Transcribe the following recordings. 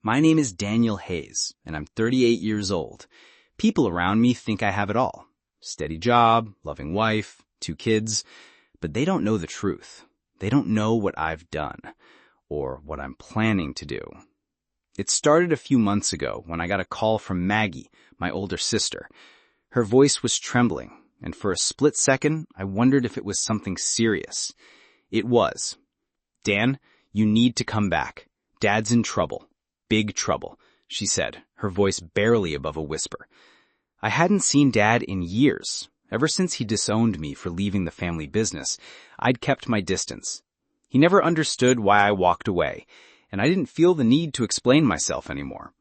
My name is Daniel Hayes, and I'm 38 years old. People around me think I have it all. Steady job, loving wife, 2 kids, but they don't know the truth. They don't know what I've done, or what I'm planning to do. It started a few months ago when I got a call from Maggie, my older sister. Her voice was trembling, and for a split second, I wondered if it was something serious. It was. "Dan, you need to come back. Dad's in trouble. Big trouble," she said, her voice barely above a whisper. I hadn't seen Dad in years. Ever since he disowned me for leaving the family business, I'd kept my distance. He never understood why I walked away, and I didn't feel the need to explain myself anymore.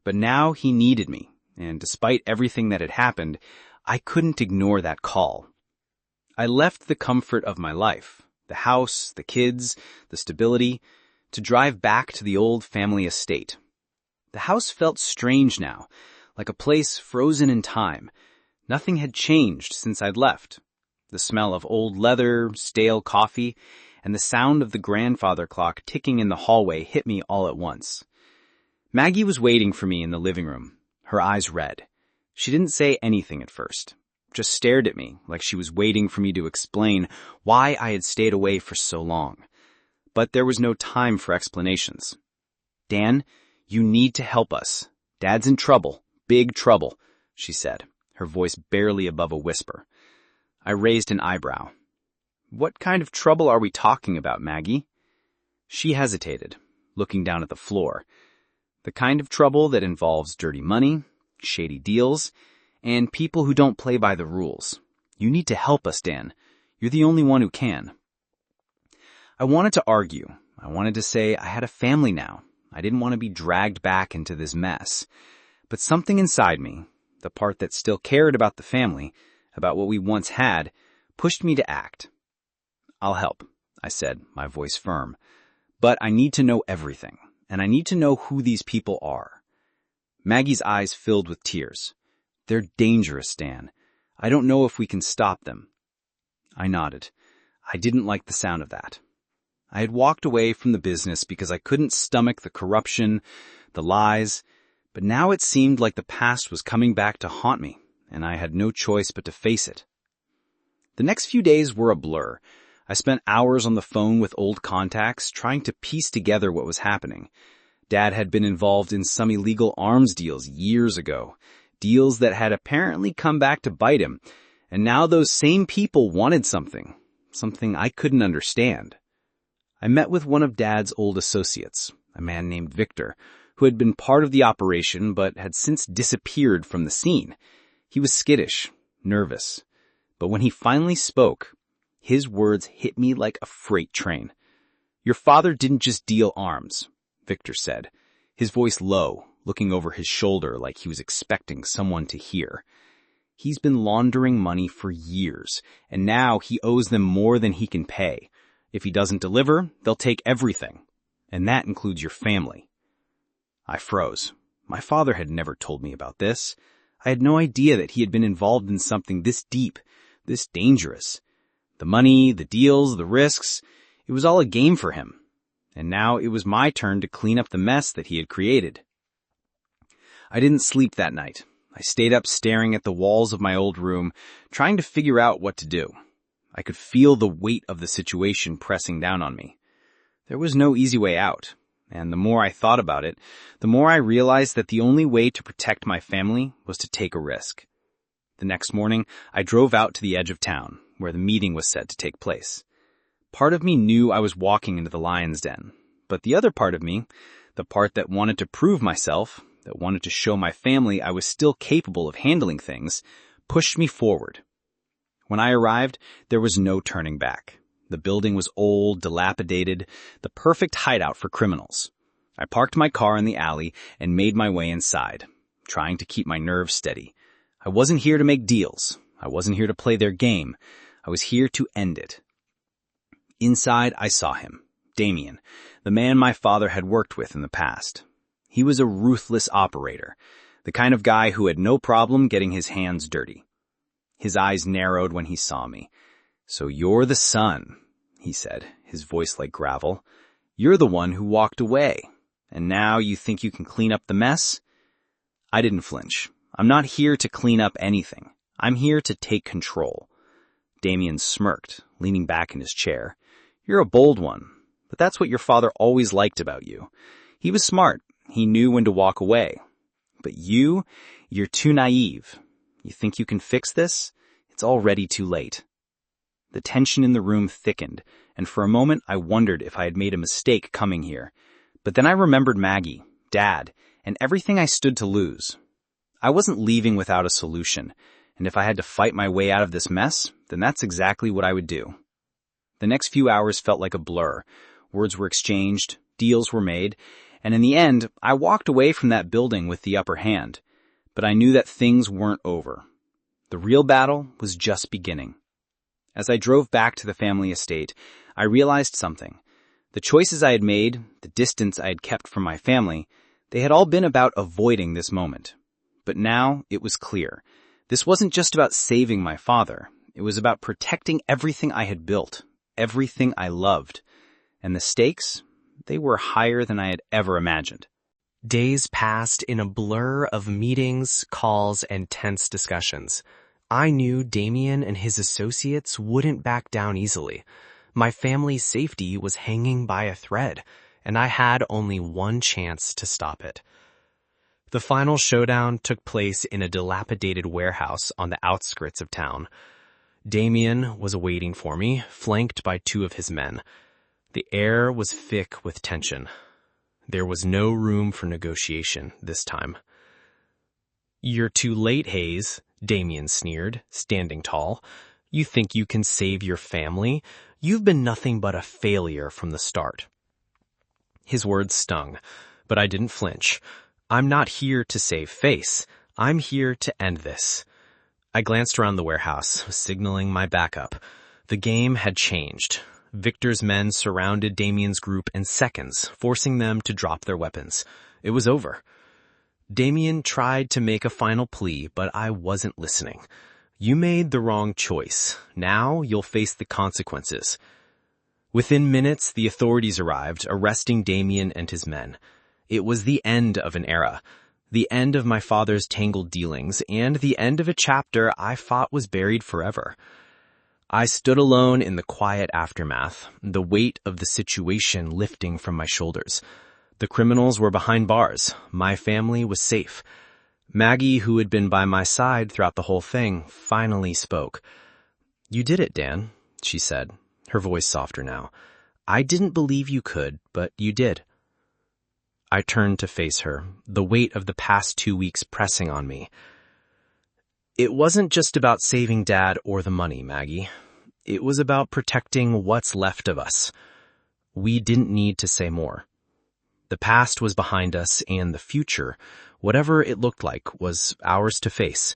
But now he needed me, and despite everything that had happened, I couldn't ignore that call. I left the comfort of my life, the house, the kids, the stability, to drive back to the old family estate. The house felt strange now, like a place frozen in time. Nothing had changed since I'd left. The smell of old leather, stale coffee, and the sound of the grandfather clock ticking in the hallway hit me all at once. Maggie was waiting for me in the living room, her eyes red. She didn't say anything at first, just stared at me like she was waiting for me to explain why I had stayed away for so long. But there was no time for explanations. "Dan, you need to help us. Dad's in trouble, big trouble," she said, her voice barely above a whisper. I raised an eyebrow. "What kind of trouble are we talking about, Maggie?" She hesitated, looking down at the floor. "The kind of trouble that involves dirty money, shady deals, and people who don't play by the rules. You need to help us, Dan. You're the only one who can." I wanted to argue. I wanted to say I had a family now. I didn't want to be dragged back into this mess. But something inside me, the part that still cared about the family, about what we once had, pushed me to act. "I'll help," I said, my voice firm. "But I need to know everything, and I need to know who these people are." Maggie's eyes filled with tears. "They're dangerous, Dan. I don't know if we can stop them." I nodded. I didn't like the sound of that. I had walked away from the business because I couldn't stomach the corruption, the lies, but now it seemed like the past was coming back to haunt me, and I had no choice but to face it. The next few days were a blur. I spent hours on the phone with old contacts, trying to piece together what was happening. Dad had been involved in some illegal arms deals years ago, deals that had apparently come back to bite him, and now those same people wanted something I couldn't understand. I met with one of Dad's old associates, a man named Victor, who had been part of the operation but had since disappeared from the scene. He was skittish, nervous, but when he finally spoke, his words hit me like a freight train. "Your father didn't just deal arms," Victor said, his voice low, looking over his shoulder like he was expecting someone to hear. "He's been laundering money for years, and now he owes them more than he can pay. If he doesn't deliver, they'll take everything, and that includes your family." I froze. My father had never told me about this. I had no idea that he had been involved in something this deep, this dangerous. The money, the deals, the risks, it was all a game for him. And now it was my turn to clean up the mess that he had created. I didn't sleep that night. I stayed up staring at the walls of my old room, trying to figure out what to do. I could feel the weight of the situation pressing down on me. There was no easy way out, and the more I thought about it, the more I realized that the only way to protect my family was to take a risk. The next morning, I drove out to the edge of town, where the meeting was set to take place. Part of me knew I was walking into the lion's den, but the other part of me, the part that wanted to prove myself, that wanted to show my family I was still capable of handling things, pushed me forward. When I arrived, there was no turning back. The building was old, dilapidated, the perfect hideout for criminals. I parked my car in the alley and made my way inside, trying to keep my nerves steady. I wasn't here to make deals. I wasn't here to play their game. I was here to end it. Inside, I saw him, Damien, the man my father had worked with in the past. He was a ruthless operator, the kind of guy who had no problem getting his hands dirty. His eyes narrowed when he saw me. "So you're the son," he said, his voice like gravel. "You're the one who walked away. and now you think you can clean up the mess? I didn't flinch. I'm not here to clean up anything. I'm here to take control. Damien smirked, leaning back in his chair. You're a bold one, but that's what your father always liked about you. He was smart. He knew when to walk away. But you're too naive. You think you can fix this? It's already too late. The tension in the room thickened, and for a moment I wondered if I had made a mistake coming here. But then I remembered Maggie, Dad, and everything I stood to lose. I wasn't leaving without a solution, and if I had to fight my way out of this mess, then that's exactly what I would do. The next few hours felt like a blur. Words were exchanged, deals were made, and in the end, I walked away from that building with the upper hand. But I knew that things weren't over. The real battle was just beginning. As I drove back to the family estate, I realized something. The choices I had made, the distance I had kept from my family, they had all been about avoiding this moment. But now it was clear. This wasn't just about saving my father. It was about protecting everything I had built, everything I loved. And the stakes, they were higher than I had ever imagined. Days passed in a blur of meetings, calls, and tense discussions. I knew Damien and his associates wouldn't back down easily. My family's safety was hanging by a thread, and I had only one chance to stop it. The final showdown took place in a dilapidated warehouse on the outskirts of town. Damien was awaiting for me, flanked by 2 of his men. The air was thick with tension. There was no room for negotiation this time. "You're too late, Hayes," Damien sneered, standing tall. "You think you can save your family? You've been nothing but a failure from the start." His words stung, but I didn't flinch. I'm not here to save face. I'm here to end this. I glanced around the warehouse, signaling my backup. The game had changed. Victor's men surrounded Damien's group in seconds, forcing them to drop their weapons. It was over. Damien tried to make a final plea, but I wasn't listening. "You made the wrong choice. Now you'll face the consequences." Within minutes, the authorities arrived, arresting Damien and his men. It was the end of an era, the end of my father's tangled dealings, and the end of a chapter I thought was buried forever. I stood alone in the quiet aftermath, the weight of the situation lifting from my shoulders. The criminals were behind bars. My family was safe. Maggie, who had been by my side throughout the whole thing, finally spoke. "You did it, Dan," she said, her voice softer now. "I didn't believe you could, but you did." I turned to face her, the weight of the past 2 weeks pressing on me. "It wasn't just about saving Dad or the money, Maggie. It was about protecting what's left of us. We didn't need to say more. The past was behind us, and the future, whatever it looked like, was ours to face.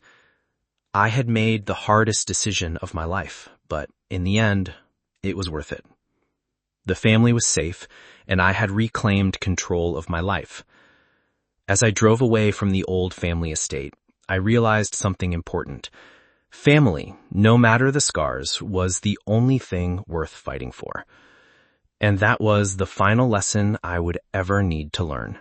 I had made the hardest decision of my life, but in the end, it was worth it. The family was safe, and I had reclaimed control of my life. As I drove away from the old family estate, I realized something important. Family, no matter the scars, was the only thing worth fighting for. And that was the final lesson I would ever need to learn.